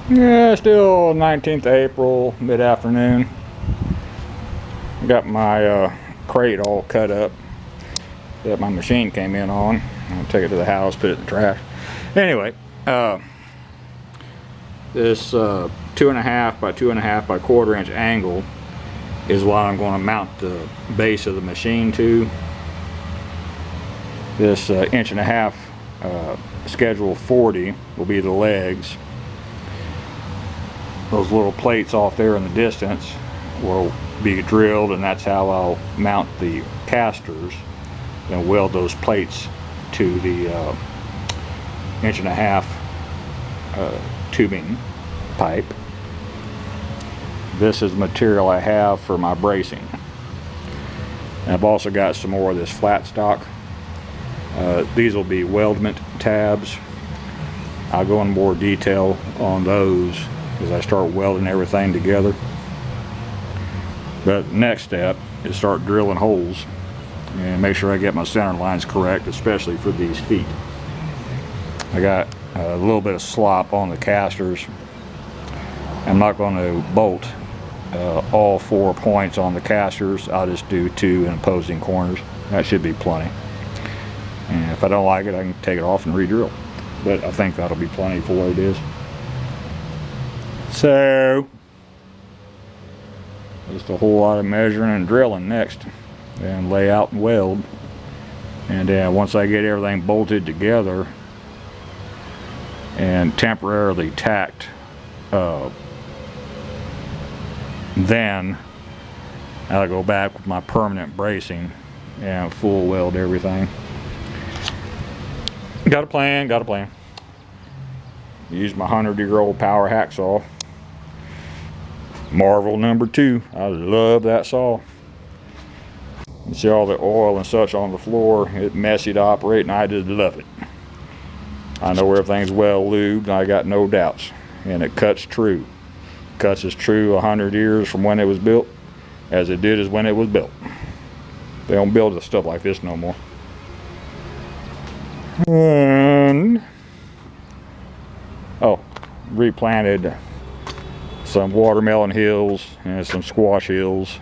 Yeah, still 19th April, mid-afternoon. Got my crate all cut up that my machine came in on. I'll take it to the house, put it in the trash. Anyway, this 2.5 by 2.5 by 1/4 inch angle is what I'm going to mount the base of the machine to. This 1.5 inch schedule 40 will be the legs. Those little plates off there in the distance will be drilled, and that's how I'll mount the casters and weld those plates to the 1.5 inch tubing pipe. This is the material I have for my bracing. And I've also got some more of this flat stock. These will be weldment tabs. I'll go in more detail on those as I start welding everything together. But next step is start drilling holes and make sure I get my center lines correct, especially for these feet. I got a little bit of slop on the casters. I'm not going to bolt all 4 points on the casters. I'll just do 2 in opposing corners. That should be plenty. And if I don't like it, I can take it off and re-drill. But I think that'll be plenty for what it is. So, just a whole lot of measuring and drilling next. And lay out and weld. And once I get everything bolted together and temporarily tacked, then I'll go back with my permanent bracing and full weld everything. Got a plan. Use my 100-year-old power hacksaw. Marvel #2. I love that saw. You see all the oil and such on the floor. It's messy to operate, and I just love it. I know everything's well lubed, and I got no doubts. And it cuts true. Cuts as true 100 years from when it was built as it did as when it was built. They don't build stuff like this no more. And replanted some watermelon hills and some squash hills.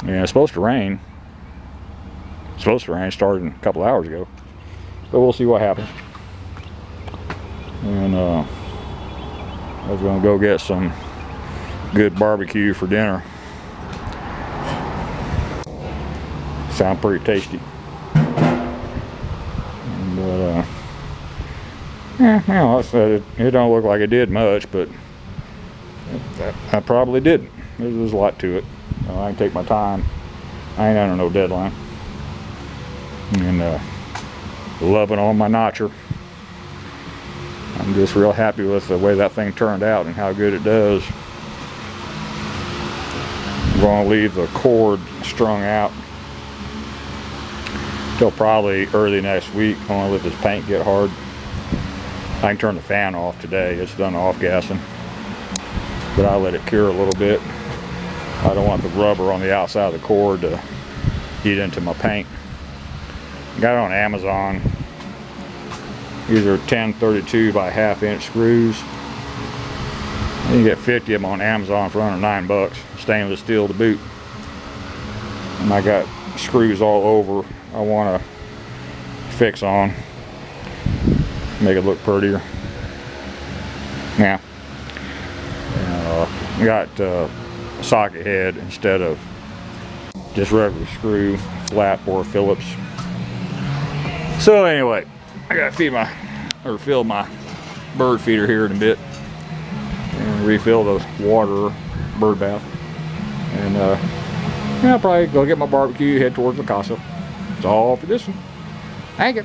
And it's supposed to rain. Started a couple hours ago. But we'll see what happens. And I was gonna go get some good barbecue for dinner. Sound pretty tasty. But it don't look like it did much, but I probably didn't. There's a lot to it. I can take my time. I ain't under no deadline. And loving on my notcher. I'm just real happy with the way that thing turned out and how good it does. I'm going to leave the cord strung out till probably early next week. Only let this paint get hard. I can turn the fan off today. It's done off gassing, but I'll let it cure a little bit. I don't want the rubber on the outside of the cord to eat into my paint. Got it on Amazon. These are 1032 by 1/2 inch screws. You can get 50 of them on Amazon for under $9. Stainless steel to boot. And I got screws all over I want to fix on. Make it look prettier. Yeah. Got socket head instead of just regular screw, flat or Phillips. So anyway, I gotta fill my bird feeder here in a bit and refill the water bird bath. And I'll probably go get my barbecue, head towards the casa. That's all for this one. Thank you.